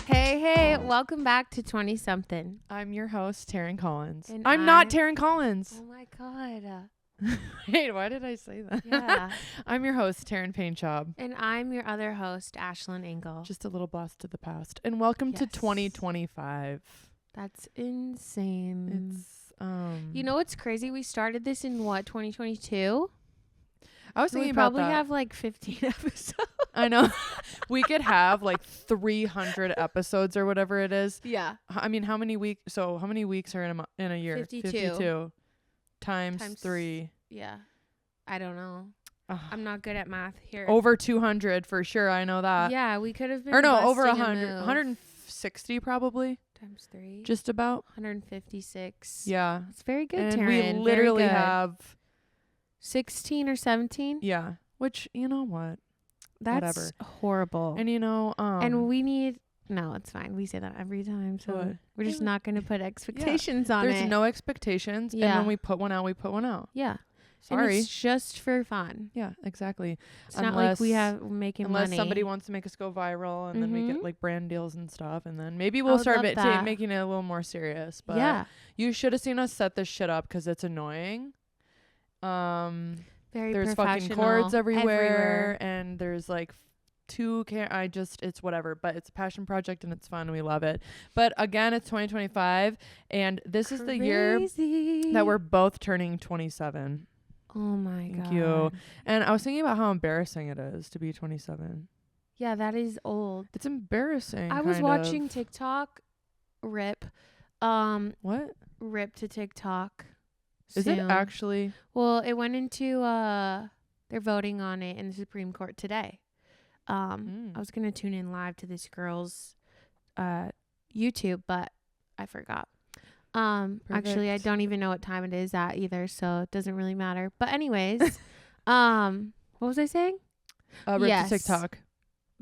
Hey, welcome back to 20 Something. I'm your host, Taryn Collins. And I'm not Taryn Collins. Oh my God. Wait, why did I say that? Yeah. I'm your host, Taryn Painjob. And I'm your other host, Ashlyn Engel. Just a little blast to the past. And welcome to Yes. 2025. That's insane. It's You know what's crazy? We started this in 2022? I was We thinking about probably that. have like 15 episodes. I know. We could have like 300 episodes or whatever it is. Yeah. I mean, how many weeks are in a year? 52. Times 3. Yeah. I don't know. Ugh. I'm not good at math here. Over 200 for sure. I know that. Yeah, we could have been Or no, over busting a 100. move. 160 probably. Times 3. Just about. 156. Yeah. It's very good, And Taryn. we Very literally good. have 16 or 17. Yeah. Which, you know what? That's whatever. horrible. And you know, and we need no, it's fine. We say that every time, so What? we're just Yeah. not going to put expectations on it. there's no expectations. Yeah. And when we put one out, we put one out. Yeah. Sorry. And it's just for fun. Yeah, exactly. It's not like we have making Unless money. somebody wants to make us go viral and then we Mhm. get like brand deals and stuff. And then maybe I we'll would start love that. making it a little more serious. But yeah. you should have seen us set this shit up because it's annoying. Very There's fucking professional. cords everywhere. And there's like it's whatever, but it's a passion project and it's fun and we love it. But again, it's 2025 and this is the year that we're both turning 27. Oh my God. Thank you. And I was thinking about how embarrassing it is to be 27. Yeah, that is old. It's embarrassing. I was kind watching of. TikTok. Rip. What? Rip to TikTok. Is it soon. actually? Well, it went into they're voting on it in the Supreme Court today. I was gonna tune in live to this girl's YouTube, but I forgot. Actually, I Perfect. don't even know what time it is at either, so it doesn't really matter. But anyways, what was I saying? Rip Yes. to TikTok.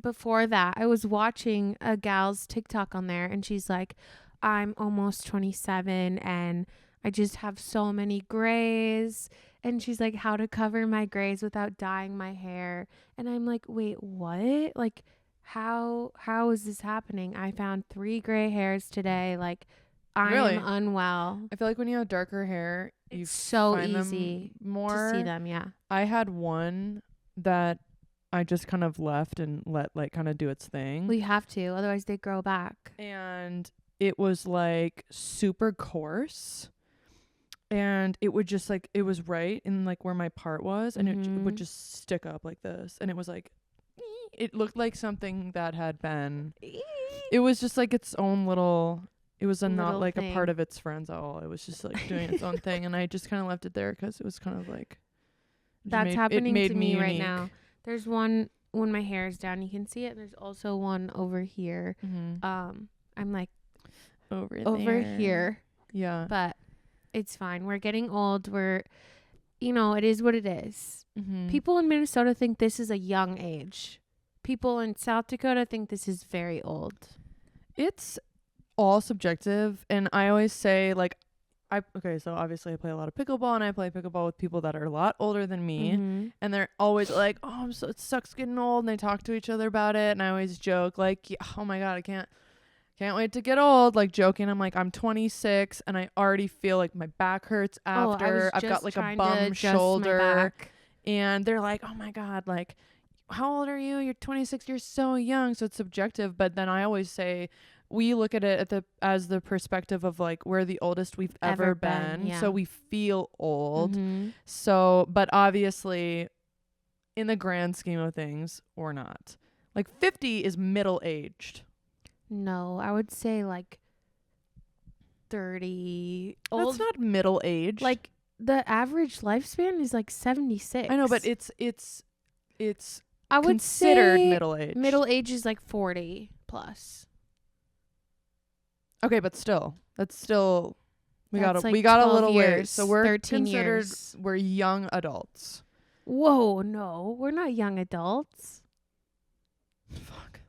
Before that, I was watching a gal's TikTok on there, and she's like, I'm almost 27 and I just have so many grays. And she's like, how to cover my grays without dyeing my hair. And I'm like, wait, what? Like, how is this happening? I found 3 gray hairs today. Like, I Really? am unwell. I feel like when you have darker hair, you It's so find them easy more. to see them. Yeah. I had one that I just kind of left and let like kind of do its thing. Well, you have to, otherwise they grow back. And it was like super coarse. And it would just like, it was right in like where my part was. And it would Mhm. just stick up like this. And it was like, it looked like something that had been, it was just like its own little, it was not Little like thing. a part of its friends at all. It was just like doing its own thing. And I just kind of left it there because it was kind of like, That's happening to me right unique. now. There's one when my hair is down, you can see it. And there's also one over here. Mm-hmm. I'm like over here, Yeah. but it's fine. We're getting old. It is what it is. Mm-hmm. People in Minnesota think this is a young age. People in South Dakota think this is very old. It's all subjective. And I always say like, so obviously I play a lot of pickleball and I play pickleball with people that are a lot older than me. Mhm. And they're always like, oh, it sucks getting old. And they talk to each other about it. And I always joke like, yeah, oh my God, I can't wait to get old. Like joking. I'm like, I'm 26 and I already feel like my back hurts after. I've got like a bum shoulder. And they're like, oh my God, like, how old are you? You're 26. You're so young. So it's subjective. But then I always say, we look at it as the perspective of like we're the oldest we've ever been. Yeah. So we feel old. Mhm. So, but obviously in the grand scheme of things, we're not. Like 50 is middle aged. No, I would say like 30. That's not middle aged. Like the average lifespan is like 76. I know, but it's I would considered say middle aged. middle age is like 40 plus. Okay, but still, that's still we That's got like a 12 little years, ways. So we're 13 considered years. we're young adults. Whoa, no, we're not young adults. Fuck.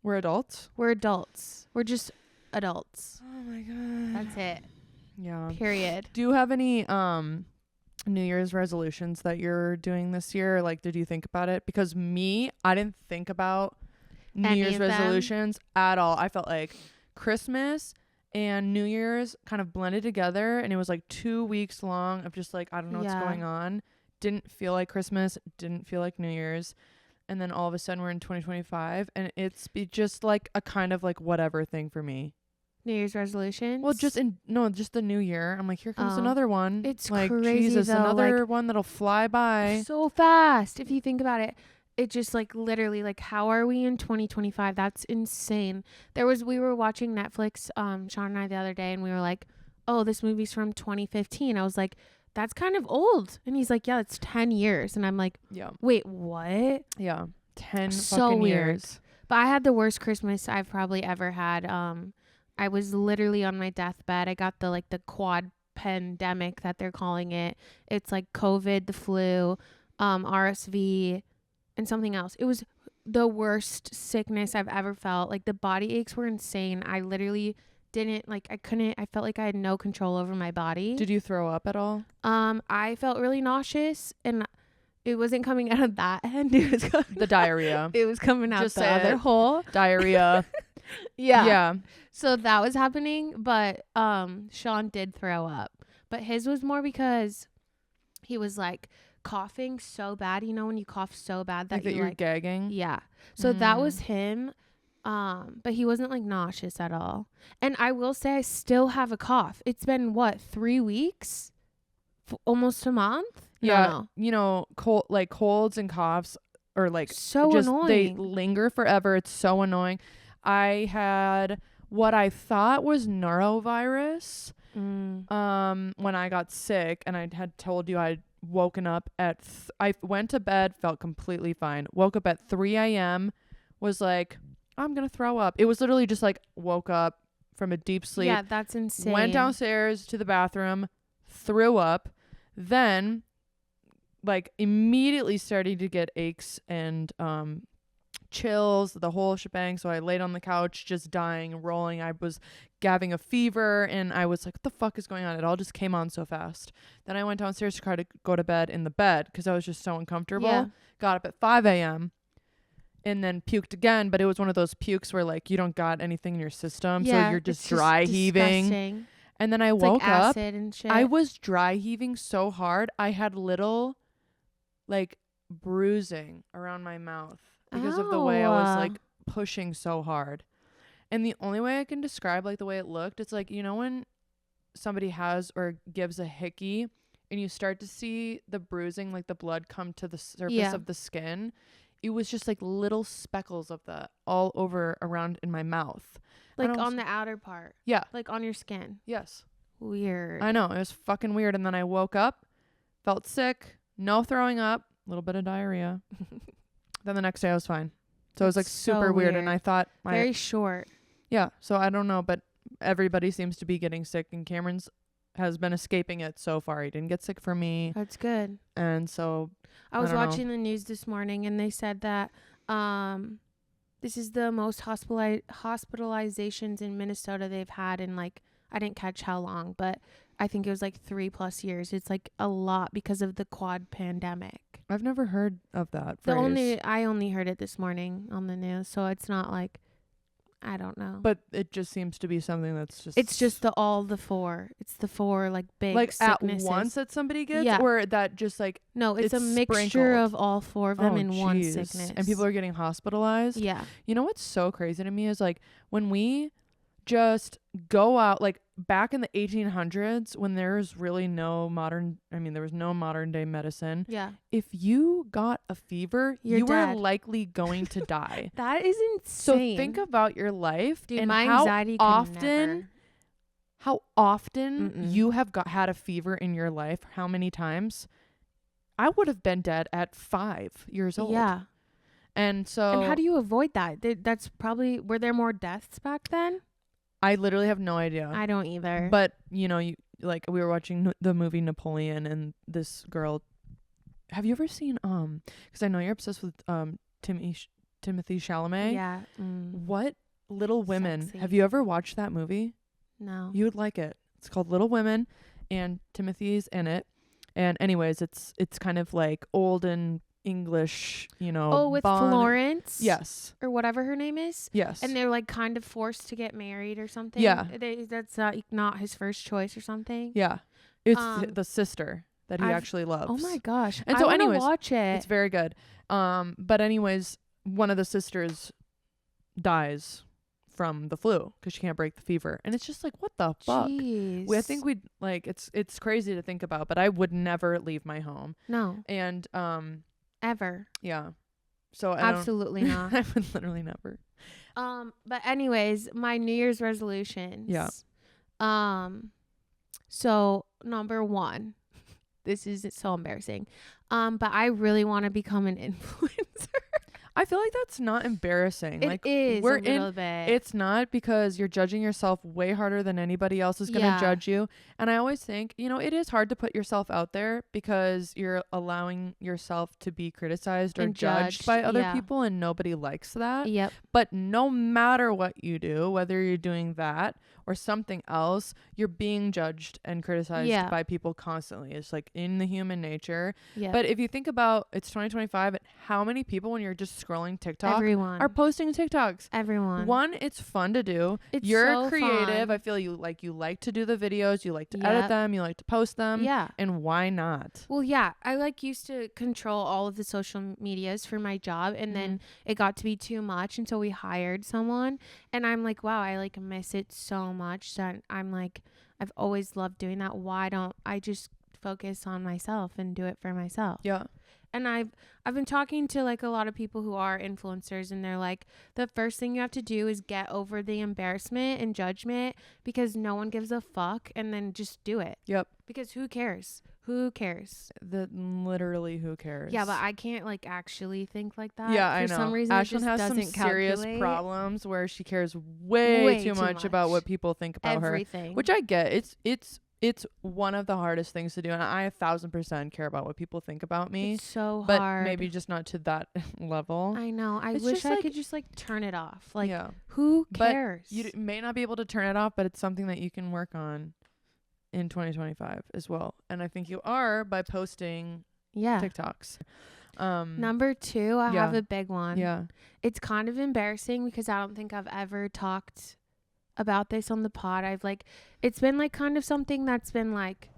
We're adults? We're adults. We're just adults. Oh my God. That's it. Yeah. Period. Do you have any New Year's resolutions that you're doing this year? Like, did you think about it? Because I didn't think about New Year's resolutions at all. I felt like Christmas and New Year's kind of blended together, and it was like 2 weeks long of just like, I don't know what's going on. Didn't feel like Christmas, didn't feel like New Year's. And then all of a sudden we're in 2025, and it's just like a kind of like whatever thing for me. New Year's resolutions? Well, just the new year. I'm like, here comes another one. It's like, crazy, Jesus, though. another like, one that'll fly by so fast. If you think about it, it just like literally like, how are we in 2025? That's insane. We were watching Netflix, Sean and I the other day, and we were like, oh, this movie's from 2015. I was like, that's kind of old. And he's like, yeah, it's 10 years. And I'm like, yeah, wait, what? Yeah, 10 so fucking weird. years. But I had the worst Christmas I've probably ever had. I was literally on my deathbed. I got the quad pandemic that they're calling it. It's like COVID, the flu, RSV, and something else. It was the worst sickness I've ever felt. Like, the body aches were insane. I literally I felt like I had no control over my body. Did you throw up at all? I felt really nauseous, and it wasn't coming out of that end. It was the diarrhea. It was coming out Just the other hole. Diarrhea. Yeah. So that was happening, but Sean did throw up. But his was more because he was like coughing so bad. You know when you cough so bad that you're gagging? Yeah. So that was him. But he wasn't like nauseous at all. And I will say I still have a cough. It's been 3 weeks? Almost a month? Yeah. No. You know, colds and coughs are like so just annoying. They linger forever. It's so annoying. I had what I thought was norovirus when I got sick, and I had told you I'd woken up at I went to bed, felt completely fine, woke up at 3 a.m, was like, I'm gonna throw up. It was literally just like, woke up from a deep sleep. Yeah, that's insane. Went downstairs to the bathroom, threw up, then like immediately started to get aches and chills, the whole shebang. So I laid on the couch just dying, rolling. I was having a fever, and I was like, what the fuck is going on? It all just came on so fast. Then I went downstairs to try to go to bed in the bed because I was just so uncomfortable. Yeah. Got up at 5 a.m. and then puked again, but it was one of those pukes where like you don't got anything in your system, so you're just dry heaving. Disgusting. And then I It's woke like up. acid and shit. I was dry heaving so hard. I had little like bruising around my mouth because of the way I was like pushing so hard. And the only way I can describe like the way it looked, it's like, you know, when somebody has or gives a hickey and you start to see the bruising, like the blood come to the surface of the skin. It was just like little speckles of that all over around in my mouth. Like on the outer part. Yeah. Like on your skin. Yes. Weird. I know. It was fucking weird. And then I woke up, felt sick, no throwing up, a little bit of diarrhea. Then the next day I was fine. So it was like super weird. And I thought very short. Yeah. So I don't know, but everybody seems to be getting sick, and Cameron's has been escaping it so far. He didn't get sick from me. That's good. And so I was watching the news this morning, and they said that this is the most hospitalizations in Minnesota they've had in like, I didn't catch how long, but I think it was like 3+ years. It's like a lot because of the quad pandemic. I've never heard of that phrase. I only heard it this morning on the news, so it's not like, I don't know. But it just seems to be something that's just... It's just the four. It's the four like big like sicknesses. At once that somebody gets, or that just like... No, it's a mixture of all four of them in one sickness. And people are getting hospitalized. Yeah. You know what's so crazy to me is like when we just go out, like back in the 1800s when there's really there was no modern day medicine. Yeah. If you got a fever, you dead. were likely going to die. That is insane. So think about your life. Dude, and my how anxiety how often you have had a fever in your life, how many times. I would have been dead at 5 years old. Yeah. And so... And how do you avoid that? That's probably... Were there more deaths back then? I literally have no idea. I don't either. But, you know, we were watching the movie Napoleon, and this girl... Have you ever seen... Because I know you're obsessed with Timothy Chalamet. Yeah. What Little Women? Sexy. Have you ever watched that movie? No. You would like it. It's called Little Women, and Timothy's in it. And anyways, it's kind of like olden English, you know. Oh, with Florence? Yes. Or whatever her name is? Yes. And they're like kind of forced to get married or something? Yeah. That's not his first choice or something? Yeah. It's the sister that he I've- actually loves. Oh my gosh. And so I anyways, watch it. it's very good. But anyways, one of the sisters dies from the flu because she can't break the fever. And it's just like, what the fuck? Jeez. I think we'd like, it's crazy to think about, but I would never leave my home. No. And Ever. yeah. So Absolutely not. I would literally never. But anyways, my New Year's resolutions. Yeah. So number 1, this is so embarrassing. But I really want to become an influencer. I feel like that's not embarrassing. It is a little bit. It's not, because you're judging yourself way harder than anybody else is going to judge you. And I always think, you know, it is hard to put yourself out there because you're allowing yourself to be criticized or And judged judged, by other yeah. people, and nobody likes that. Yep. But no matter what you do, whether you're doing that or something else, you're being judged and criticized by people constantly. It's like in the human nature. Yeah. But if you think about, it's 2025, and how many people, when you're just scrolling TikTok, Everyone. are posting TikToks? Everyone. One, it's fun to do. It's You're so creative. fun. I feel you like to do the videos, you like to edit them, you like to post them. Yeah. And why not? Well, yeah, I used to control all of the social medias for my job, and then it got to be too much until we hired someone, and I'm like, wow, I miss it so much that I'm like, I've always loved doing that. Why don't I just focus on myself and do it for myself? Yeah. And I've been talking to like a lot of people who are influencers, and they're like, the first thing you have to do is get over the embarrassment and judgment, because no one gives a fuck, and then just do it. Yep. Because who cares? Who cares? Literally, who cares? Yeah, but I can't like actually think like that. Yeah, I know. For some reason, Ashlyn it just has some doesn't serious calculate problems where she cares way too much about much. what people think about Everything. her, which I get. It's one of the hardest things to do, and I 1,000% care about what people think about me. It's so but hard. maybe just not to that level. I know. I It's wish just I like- could just like turn it off. Like, yeah. who But cares? You may not be able to turn it off, but it's something that you can work on in 2025 as well. And I think you are by posting TikToks. Number 2, I have a big one. Yeah. It's kind of embarrassing because I don't think I've ever talked about this on the pod. It's been like kind of something that's been like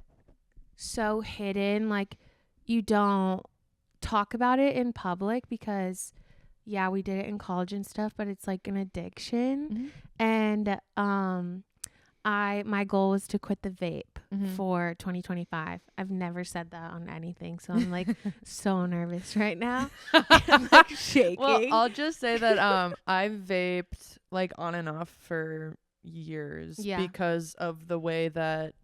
so hidden. Like, you don't talk about it in public because we did it in college and stuff, but it's like an addiction. And my goal was to quit the vape for 2025. I've never said that on anything, so I'm like so nervous right now. I'm like shaking. Well, I'll just say that I've vaped like on and off for years because of the way that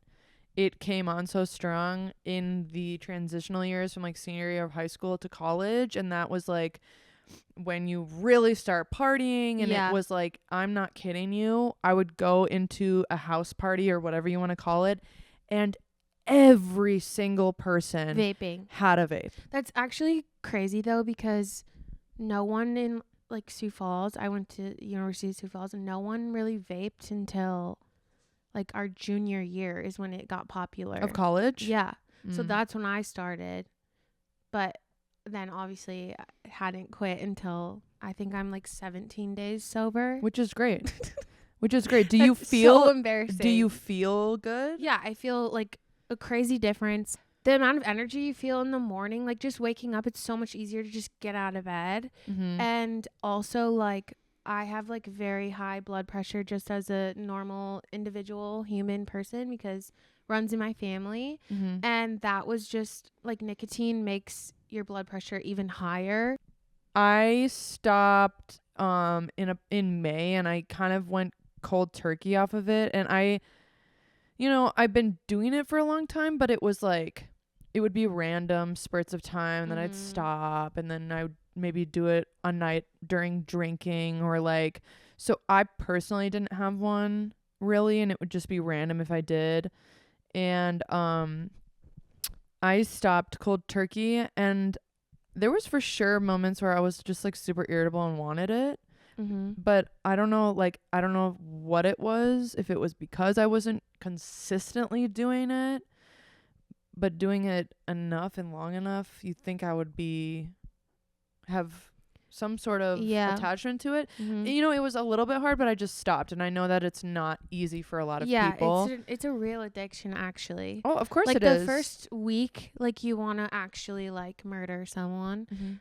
it came on so strong in the transitional years from like senior year of high school to college, and that was like when you really start partying, and it was like, I'm not kidding you, I would go into a house party or whatever you want to call it, and every single person vaping had a vape. That's actually crazy though, because no one in like Sioux Falls, I went to University of Sioux Falls, and no one really vaped until like our junior year is when it got popular. Of college? Yeah. So that's when I started. But then obviously I hadn't quit until I think I'm like 17 days sober. Which is great. Do you feel so embarrassing? Do you feel good? Yeah, I feel like a crazy difference. The amount of energy you feel in the morning, like just waking up, it's so much easier to just get out of bed. And also like I have like very high blood pressure just as a normal individual human person because runs in my family. And that was just like nicotine makes your blood pressure even higher. I stopped in May, and I kind of went cold turkey off of it, and I've been doing it for a long time, but it was like it would be random spurts of time, and then I'd stop, and then I would maybe do it a night during drinking, or like, so I personally didn't have one really, and it would just be random if I did. And I stopped cold turkey, and there was for sure moments where I was just like super irritable and wanted it. But I don't know what it was, if it was because I wasn't consistently doing it, but doing it enough and long enough, you think I would have some sort of attachment to it. You know, it was a little bit hard, but I just stopped. And I know that it's not easy for a lot of people. Yeah, it's a real addiction, actually. Oh, of course like it is. The first week, like, you want to actually, like, murder someone.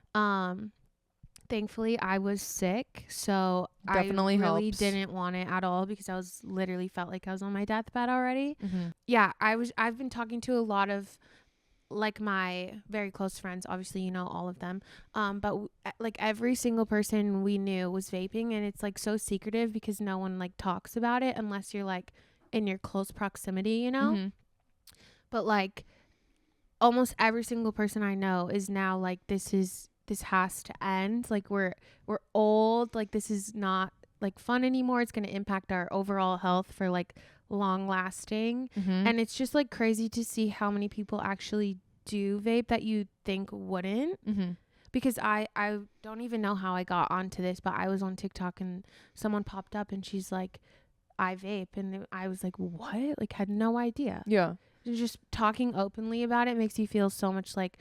Thankfully, I was sick, so Definitely I really helps. didn't want it at all because I was literally felt like I was on my deathbed already. Yeah, I've been talking to a lot of, like, my very close friends. Obviously, you know all of them. But like, every single person we knew was vaping, and it's, like, so secretive because no one, like, talks about it unless you're, like, in your close proximity, you know? But, like, almost every single person I know is now like, this has to end. Like, we're old. Like, this is not, like, fun anymore. It's going to impact our overall health for, like, long lasting. And it's just, like, crazy to see how many people actually do vape that you think wouldn't. Because I don't even know how I got onto this, but I was on TikTok and someone popped up and she's like, I vape. And I was like, what? Like, had no idea. Yeah. Just talking openly about it makes you feel so much, like,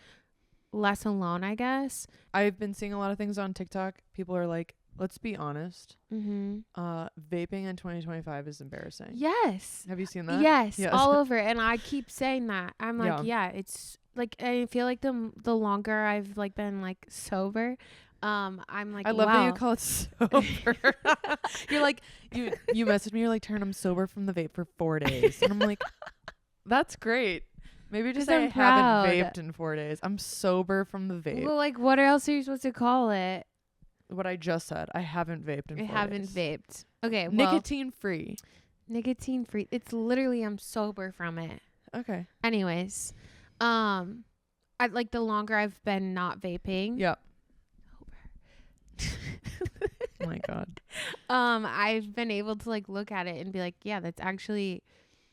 less alone, I guess. I've been seeing a lot of things on TikTok. People are like, let's be honest. Vaping in 2025 is embarrassing. Yes. Have you seen that? Yes. All over. And I keep saying that. I'm like, yeah, it's like, I feel like the longer I've, like, been, like, sober, I'm like, I love that you call it sober. You're like, you messaged me, you're like, Taryn, I'm sober from the vape for 4 days. And I'm like, that's great. Maybe just say I haven't vaped in 4 days. I'm sober from the vape. Well, like, what else are you supposed to call it? What I just said. I haven't vaped in 4 days. I haven't vaped. Okay, well. Nicotine free. Nicotine free. It's literally, I'm sober from it. Okay. Anyways, I like, the longer I've been not vaping. Yep. Oh my God. I've been able to, like, look at it and be like, yeah, that's actually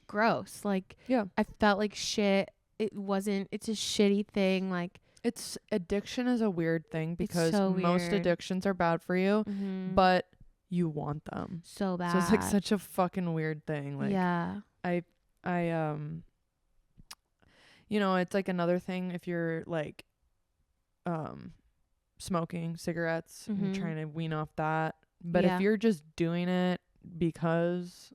gross. Like, yeah, I felt like shit. It's a shitty thing. Like, it's addiction is a weird thing because so most weird. addictions are bad for you, but you want them so bad. So it's, like, such a fucking weird thing. Like, yeah, I you know, it's like another thing if you're, like, smoking cigarettes and trying to wean off that. But if you're just doing it because,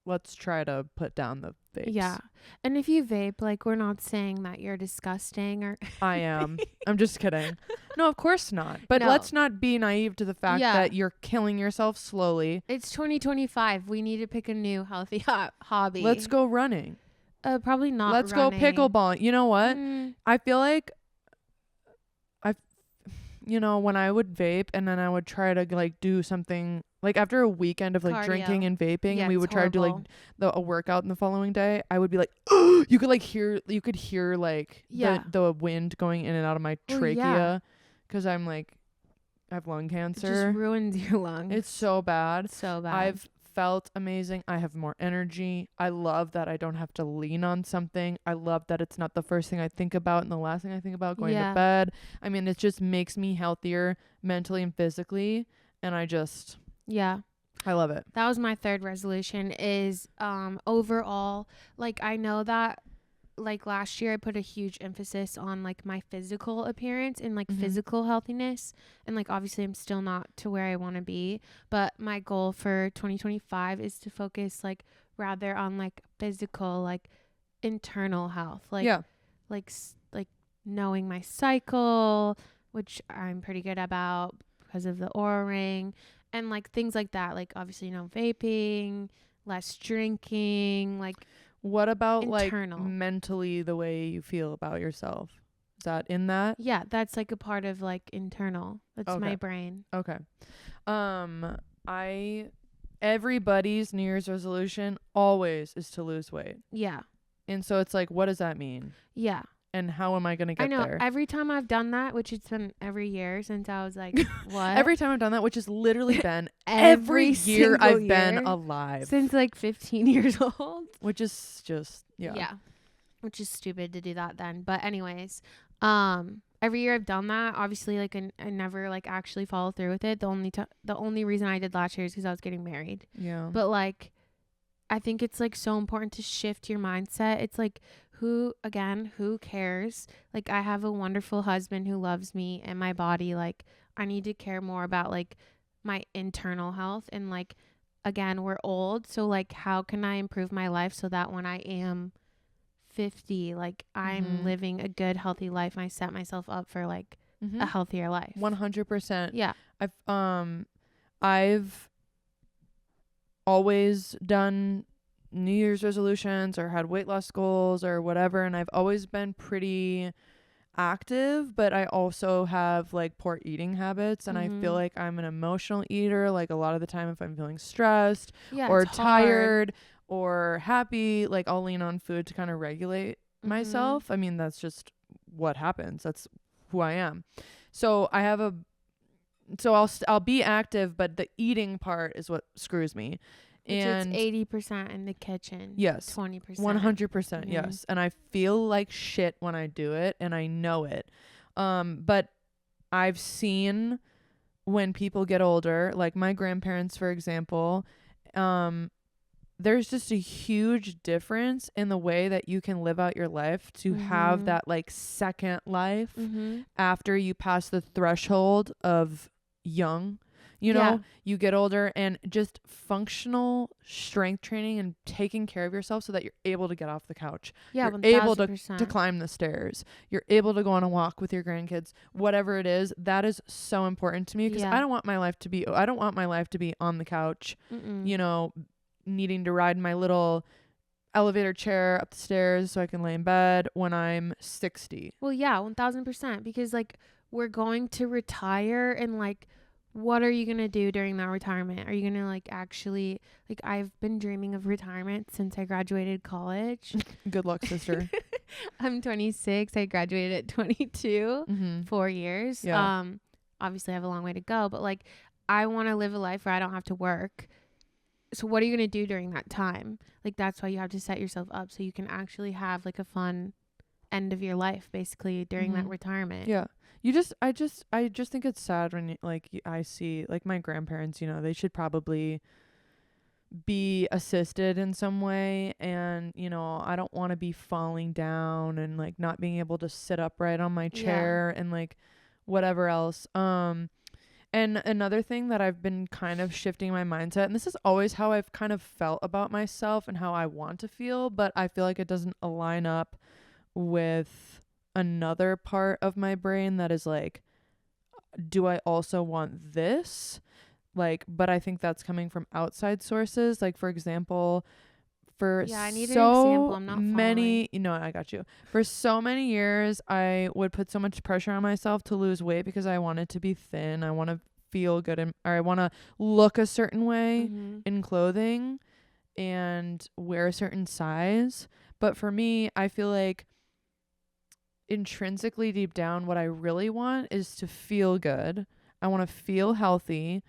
let's try to put down the vapes. Yeah. And if you vape, like, we're not saying that you're disgusting or I am. I'm just kidding. No, of course not. But let's not be naive to the fact that you're killing yourself slowly. It's 2025. We need to pick a new healthy hobby. Let's go running. Probably not. Let's go pickleball. You know what? I feel like you know, when I would vape and then I would try to, like, do something, like, after a weekend of, like, cardio. Drinking and vaping, and we would try to do, like, a workout in the following day, I would be like, oh, you could hear like the wind going in and out of my trachea because I'm, like, I have lung cancer. It just ruins your lungs. It's so bad. So bad. I've felt amazing. I have more energy. I love that I don't have to lean on something. I love that it's not the first thing I think about and the last thing I think about going to bed. I mean, it just makes me healthier mentally and physically, and I love it. That was my third resolution is overall, like, I know that, like, last year I put a huge emphasis on, like, my physical appearance and, like, physical healthiness, and, like, obviously I'm still not to where I want to be, but my goal for 2025 is to focus, like, rather on, like, physical, like, internal health, like like knowing my cycle, which I'm pretty good about because of the Oura Ring, and, like, things like that, like, obviously, you know, vaping, less drinking, like. What about internal. Like mentally the way you feel about yourself? Is that in that? Yeah, that's, like, a part of, like, internal. That's my brain. Okay. Everybody's New Year's resolution always is to lose weight. Yeah. And so it's like, what does that mean? Yeah. And how am I going to get there? I know. Every time I've done that, which it's been every year since I was like, what? Every time I've done that, which has literally been every year I've been alive. Since, like, 15 years old. Which is just, Yeah. Which is stupid to do that then. But anyways, every year I've done that. Obviously, like, I never, like, actually follow through with it. The only reason I did last year is because I was getting married. Yeah. But, like, I think it's, like, so important to shift your mindset. It's like, who cares? Like, I have a wonderful husband who loves me and my body. Like, I need to care more about like my internal health. And like, again, we're old, so like, how can I improve my life so that when I am 50, like, I'm living a good, healthy life, and I set myself up for like a healthier life. 100%. Yeah. I've always done New Year's resolutions or had weight loss goals or whatever, and I've always been pretty active, but I also have like poor eating habits, and I feel like I'm an emotional eater. Like, a lot of the time, if I'm feeling stressed or tired or happy, like, I'll lean on food to kind of regulate myself. I mean, that's just what happens. That's who I am. So I'll be active, but the eating part is what screws me. And it's 80% in the kitchen. Yes. 20%. 100%. Yes. And I feel like shit when I do it, and I know it. But I've seen when people get older, like my grandparents, for example, there's just a huge difference in the way that you can live out your life to have that like second life after you pass the threshold of young. You know, you get older, and just functional strength training and taking care of yourself so that you're able to get off the couch. Yeah, you're 1000%. able to climb the stairs. You're able to go on a walk with your grandkids. Whatever it is, that is so important to me, because I don't want my life to be on the couch, you know, needing to ride my little elevator chair up the stairs so I can lay in bed when I'm 60. Well, yeah, 1000%, because like, we're going to retire, and like, what are you going to do during that retirement? Are you going to like actually, like, I've been dreaming of retirement since I graduated college. Good luck, sister. I'm 26. I graduated at 22, 4 years. Yeah. Obviously I have a long way to go, but like, I want to live a life where I don't have to work. So what are you going to do during that time? Like, that's why you have to set yourself up so you can actually have like a fun end of your life, basically, during that retirement. Yeah. I just think it's sad when I see like my grandparents, you know, they should probably be assisted in some way, and you know, I don't want to be falling down and like not being able to sit upright on my chair and like whatever else. And another thing that I've been kind of shifting my mindset, and this is always how I've kind of felt about myself and how I want to feel, but I feel like it doesn't align up with another part of my brain that is like, do I also want this? Like, but I think that's coming from outside sources. Like, for example, I need an example. I'm not following. You know, I got you. For so many years, I would put so much pressure on myself to lose weight because I wanted to be thin. I want to feel good, or I want to look a certain way in clothing and wear a certain size. But for me, I feel like intrinsically deep down, what I really want is to feel good. I want to feel healthy,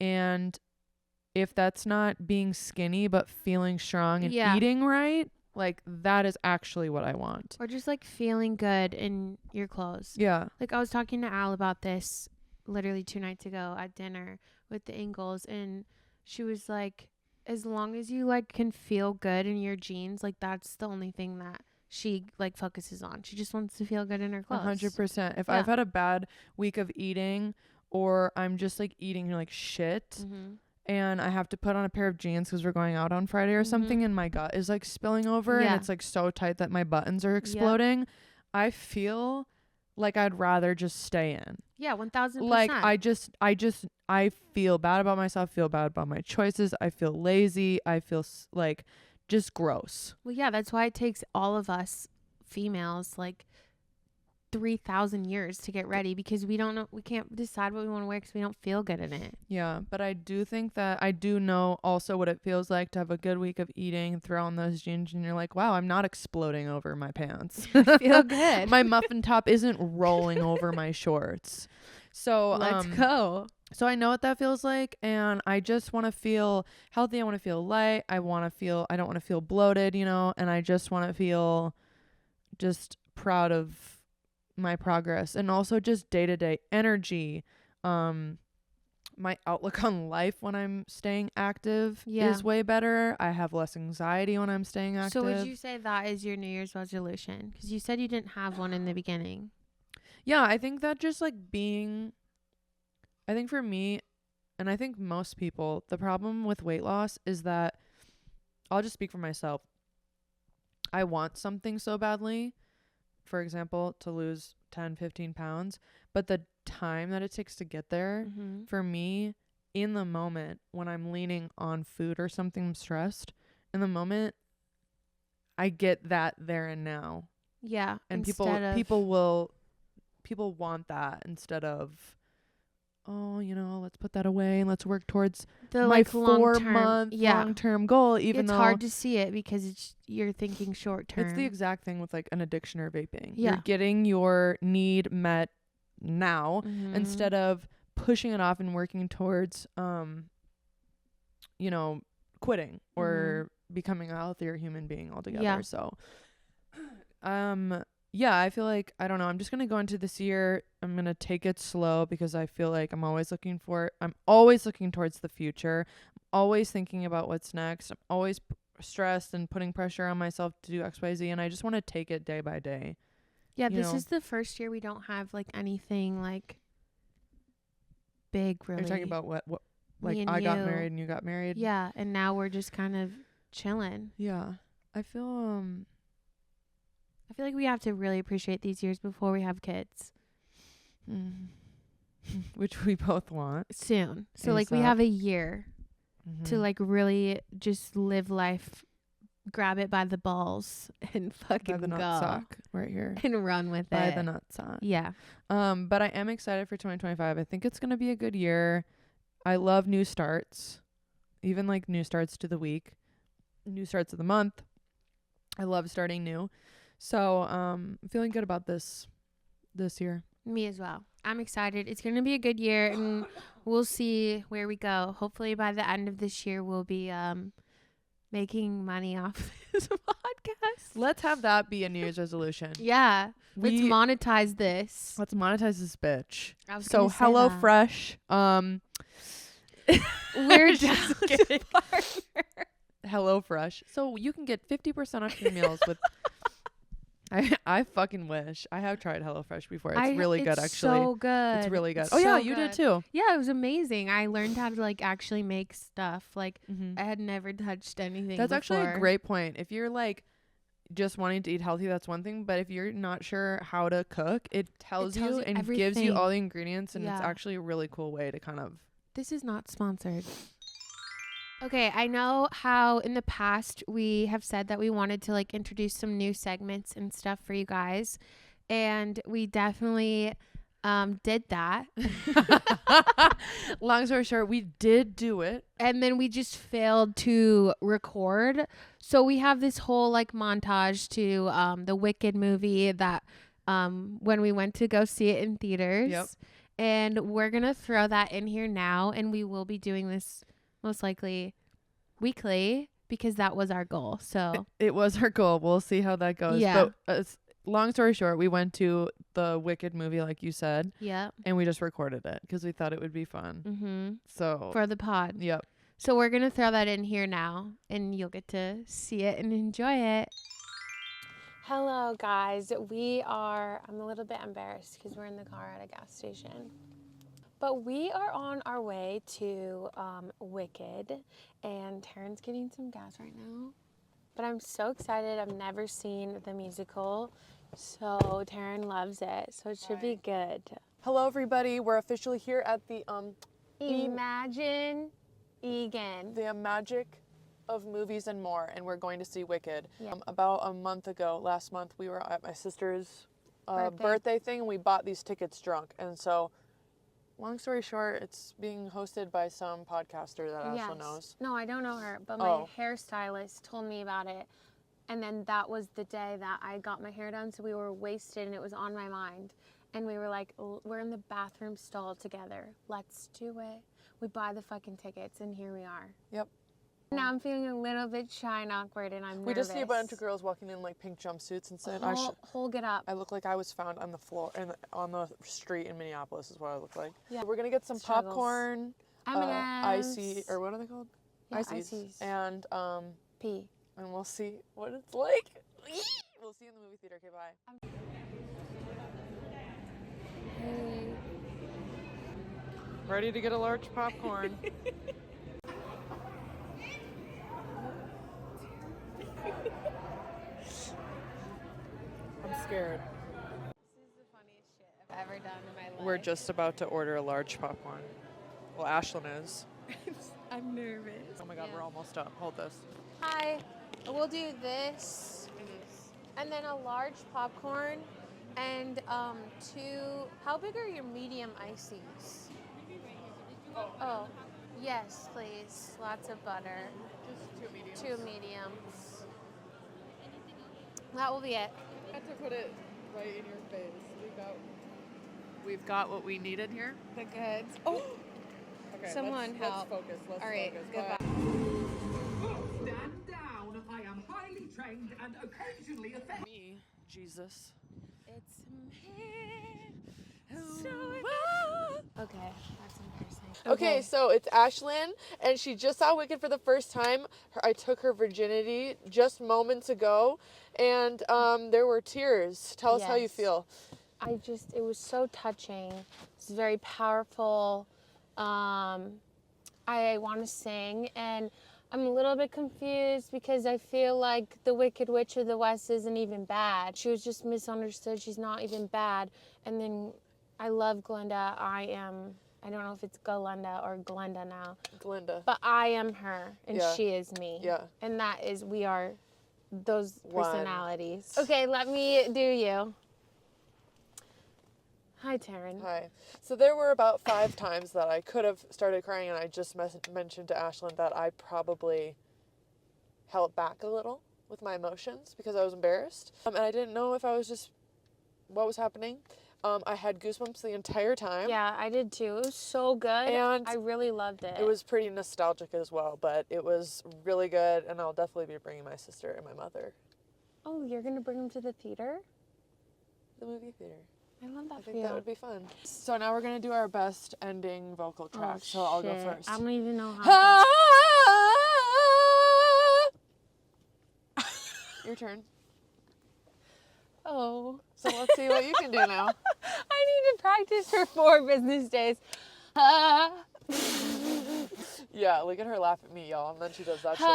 and if that's not being skinny but feeling strong and eating right, like, that is actually what I want. Or just like feeling good in your clothes. Yeah. Like, I was talking to Al about this literally 2 nights ago at dinner with the Ingalls, and she was like, as long as you like can feel good in your jeans, like, that's the only thing that she like focuses on. She just wants to feel good in her clothes. 100%. If I've had a bad week of eating, or I'm just like eating like shit, and I have to put on a pair of jeans because we're going out on Friday or something, and my gut is like spilling over and it's like so tight that my buttons are exploding, I feel like I'd rather just stay in. Yeah, 1000%. Like, I feel bad about myself, feel bad about my choices. I feel lazy. I feel like just gross. Well, yeah, that's why it takes all of us females like 3,000 years to get ready, because we can't decide what we want to wear because we don't feel good in it. Yeah, but I do think that I do know also what it feels like to have a good week of eating, throw on those jeans, and you're like, wow, I'm not exploding over my pants. I feel good. My muffin top isn't rolling over my shorts. So let's go. So I know what that feels like, and I just want to feel healthy. I want to feel light. I don't want to feel bloated, you know, and I just want to feel just proud of my progress, and also just day-to-day energy. my outlook on life when I'm staying active Yeah. is way better. I have less anxiety when I'm staying active. So would you say that is your New Year's resolution? Because you said you didn't have one in the beginning. Yeah, I think that just like I think for me, and I think most people, the problem with weight loss is that, I'll just speak for myself. I want something so badly, for example, to lose 10, 15 pounds, but the time that it takes to get there, Mm-hmm. for me, in the moment when I'm leaning on food or something, I'm stressed, in the moment, I get that there and now. Yeah. And instead people want that instead of, oh, let's put that away and let's work towards the my like 4-month long-term goal, even it's though hard to see it because you're thinking short term. it's the exact thing with like an addiction or vaping. Yeah. You're getting your need met now Mm-hmm. instead of pushing it off and working towards quitting or becoming a healthier human being altogether. Yeah. So yeah, I feel like, I don't know, I'm just going to go into this year. I'm going to take it slow because I feel like I'm always looking towards the future. I'm always thinking about what's next. I'm always stressed and putting pressure on myself to do XYZ, and I just want to take it day by day. Yeah, this is the first year we don't have like anything like big, really. Are you talking about what like Me and I got you. married and you got married? Yeah, and now we're just kind of chilling. Yeah. I feel I feel like we have to really appreciate these years before we have kids. which we both want. Soon. So like we ASAP. have a year to like really just live life, grab it by the balls and fucking by the go nutsack right here. and run with By it. the nutsack. Yeah. But I am excited for 2025. I think it's going to be a good year. I love new starts. Even like new starts to the week, new starts of the month. I love starting new. So, I'm feeling good about this year. Me as well. I'm excited. It's going to be a good year and we'll see where we go. Hopefully by the end of this year we'll be making money off this podcast. Let's have that be a New Year's resolution. Yeah. Let's monetize this. Let's monetize this bitch. So HelloFresh. We're Just just kidding. HelloFresh. So you can get 50% off your meals with. I fucking wish. I have tried HelloFresh before. It's really good, actually. So good. It's really good. It's Oh yeah, so you good. did too. Yeah, it was amazing. I learned how to like actually make stuff. Like Mm-hmm. I had never touched anything. That's actually a before. great point. If you're like just wanting to eat healthy, that's one thing. But if you're not sure how to cook, it tells you and gives you everything. all the ingredients, and it's Yeah. actually a really cool way to kind of. This is not sponsored. Okay, I know how in the past we have said that we wanted to like introduce some new segments and stuff for you guys, and we definitely did that. Long story short, we did do it. And then we just failed to record. So we have this whole like montage to the Wicked movie that when we went to go see it in theaters. Yep. And we're going to throw that in here now, and we will be doing this most likely weekly because that was our goal. So It was our goal. We'll see how that goes. Yeah. But long story short, we went to the Wicked movie, like you said, yeah. and we just recorded it because we thought it would be fun. Mm-hmm. So For the pod. yep. So we're going to throw that in here now, and you'll get to see it and enjoy it. Hello, guys. I'm a little bit embarrassed because we're in the car at a gas station. But we are on our way to Wicked, and Taryn's getting some gas right now. But I'm so excited. I've never seen the musical, so Taryn loves it, so it should be good. Hello, everybody. We're officially here at the Imagine Egan. the magic of movies and more, and we're going to see Wicked. Yeah. About a month ago, last month, we were at my sister's Birthday. thing, and we bought these tickets drunk. And so, long story short, it's being hosted by some podcaster that Ashley knows. No, I don't know her, but my hairstylist told me about it. And then that was the day that I got my hair done, so we were wasted and it was on my mind. And we were like, we're in the bathroom stall together. Let's do it. We buy the fucking tickets and here we are. Yep. Now I'm feeling a little bit shy and awkward, and I'm nervous. We just see a bunch of girls walking in like pink jumpsuits and said, Hold it up. I look like I was found on the floor and on the street in Minneapolis is what I look like. Yeah. We're gonna get some popcorn, M&Ms. icy, or what are they called? Yeah, Ices. And P. and we'll see what it's like. We'll see you in the movie theater. Okay, bye. Hey. Ready to get a large popcorn. I'm scared. This is the funniest shit I've ever done in my life. We're just about to order a large popcorn. Well, Ashlyn is. I'm nervous. Oh my god, we're almost up. Hold this. Hi. We'll do this, and then a large popcorn, and how big are your medium ices? Oh, yes, please. Lots of butter. Just 2 mediums. 2 mediums. That will be it. I had to put it right in your face. We've got what we needed here. The goods. Oh, Okay, someone help. Let's focus. Let's All right, focus. goodbye. Stand down. I am highly trained and occasionally effective. Me, Jesus. It's me. Okay, that's embarrassing. Okay, so it's Ashlyn, and she just saw Wicked for the first time. I took her virginity just moments ago, and there were tears. Tell us how you Yes. feel. It was so touching. It's very powerful. I want to sing, and I'm a little bit confused because I feel like the Wicked Witch of the West isn't even bad. She was just misunderstood. She's not even bad. And then I love Glenda. I don't know if it's Glenda or Glenda now, Glinda. but I am her, and Yeah. she is me. Yeah. And we are those One. personalities. Okay, let me do you. Hi, Taryn. Hi. So there were about 5 times that I could have started crying, and I just mentioned to Ashlyn that I probably held back a little with my emotions because I was embarrassed. And I didn't know if I was just what was happening. I had goosebumps the entire time. Yeah, I did too. It was so good. And I really loved it. It was pretty nostalgic as well, but it was really good, and I'll definitely be bringing my sister and my mother. Oh, you're going to bring them to the theater? The movie theater. I love that I for think you. that would be fun. So now we're going to do our best ending vocal track, so I'll go shit. first. I don't even know how. Your turn. Oh. So let's see what you can do now. I need to practice for 4 business days. Yeah, look at her laugh at me, y'all, and then she does that shit.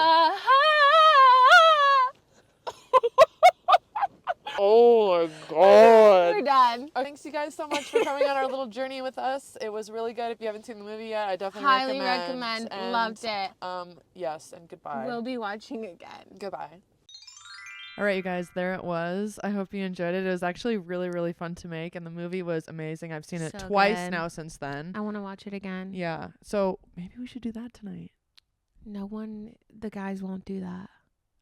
Oh my god. We're done. Thanks you guys so much for coming on our little journey with us. It was really good. If you haven't seen the movie yet, I definitely Highly recommend. And, Loved it. Yes, and goodbye. We'll be watching again. Goodbye. All right, you guys, there it was. I hope you enjoyed it. It was actually really, really fun to make, and the movie was amazing. I've seen it So twice good. now since then. I want to watch it again. Yeah, so maybe we should do that tonight. The guys won't do that.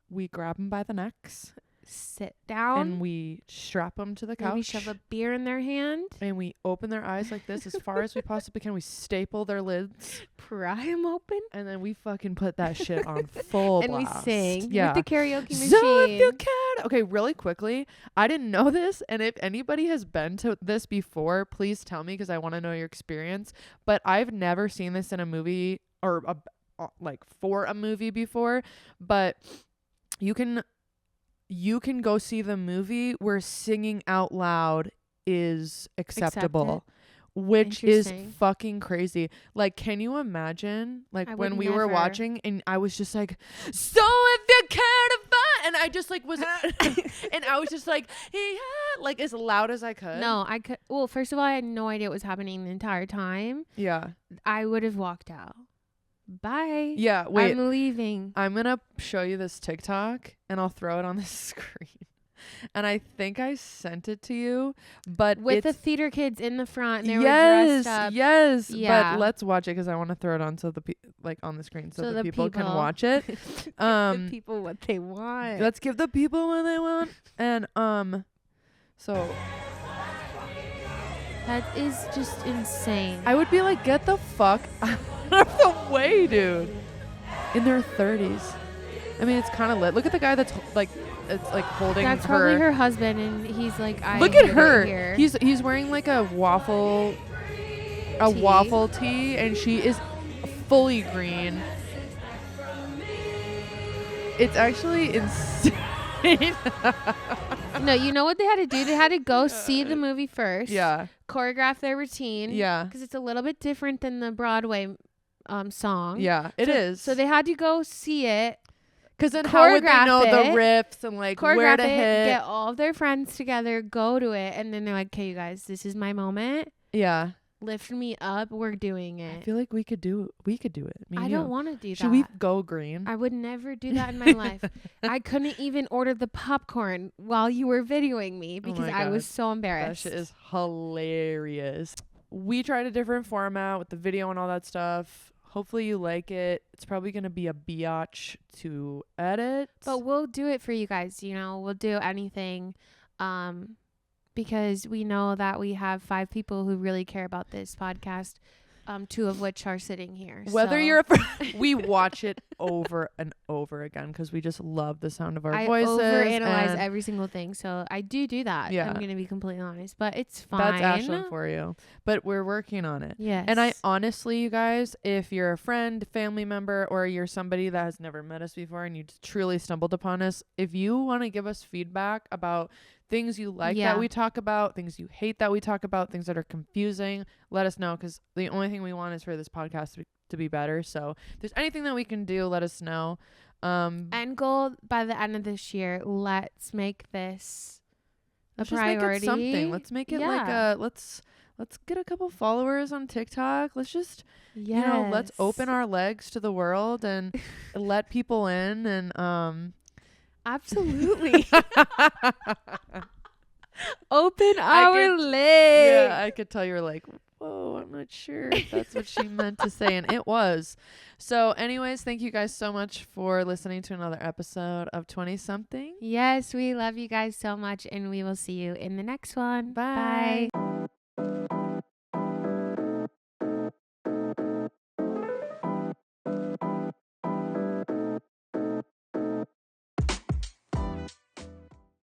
We grab them by the necks, Sit down. and we strap them to the couch. Maybe shove a beer in their hand. And we open their eyes like this as far as we possibly can. We staple their lids. Pry them open. And then we fucking put that shit on full And blast. we sing Yeah. with the karaoke machine. So if you can. Okay, really quickly. I didn't know this. And if anybody has been to this before, please tell me because I want to know your experience. But I've never seen this in a movie or for a movie before. But you can go see the movie where singing out loud is acceptable, which is Interesting. fucking crazy. Like, can you imagine, like, I when would we were never. watching and I was just like, so if you care to fight, and I just like was, and I was just like, yeah, like as loud as I could. No, I could. Well, first of all, I had no idea what was happening the entire time. Yeah. I would have walked out. Bye. Yeah. Wait. I'm leaving. I'm going to show you this TikTok and I'll throw it on the screen. And I think I sent it to you, but With the it's, theater kids in the front, and they were dressed up. Yes, Yeah. but let's watch it because I want to throw it on so on the screen so, So the the people can people- watch it. The people what they want. Let's give the people what they want. And so That is just insane. I would be like, get the fuck out of the way, dude. in their 30s. I mean, it's kind of lit. Look at the guy that's like, it's like holding That's her. probably her husband, and he's like, I Look at hate it her. here. He's wearing like a waffle tee, and she is fully green. It's actually insane. No, you know what they had to do? They had to go see the movie first. Yeah. Choreograph their routine. Yeah. Because it's a little bit different than the Broadway song. Yeah, it is. So they had to go see it. Because then how would they know the choreograph riffs and like choreograph where to it, hit? get all of their friends together, go to it, and then they're like, okay, you guys, this is my moment. Yeah. Lift me up. We're doing I it. feel like we could do it. Me I and don't you. want to do that. Should we go green? I would never do that in my life. I couldn't even order the popcorn while you were videoing me because my I was God. so embarrassed. That shit is hilarious. We tried a different format with the video and all that stuff. Hopefully you like it. It's probably going to be a biatch to edit. But we'll do it for you guys. You know, we'll do anything because we know that we have 5 people who really care about this podcast, 2 of which are sitting here. Whether so you're we watch it over and over again because we just love the sound of our voices. I overanalyze and every single thing. So I do that. Yeah. I'm going to be completely honest. But it's fine. That's Ashlyn for you. But we're working on it. Yes. And I honestly, you guys, if you're a friend, family member, or you're somebody that has never met us before and you truly stumbled upon us, if you want to give us feedback about things you like that we talk about, things you hate that we talk about, things that are confusing, let us know, because the only thing we want is for this podcast to be better. So if there's anything that we can do, let us know. End goal by the end of this year, let's make this a priority. Make it something. Let's make it like a let's get a couple followers on TikTok. Let's just you know, let's open our legs to the world and let people in and absolutely. Open our legs. Yeah, I could tell you were like, whoa, I'm not sure if that's what she meant to say. And it was. So anyways, thank you guys so much for listening to another episode of 20 Something. Yes, we love you guys so much, and we will see you in the next one. Bye. Bye.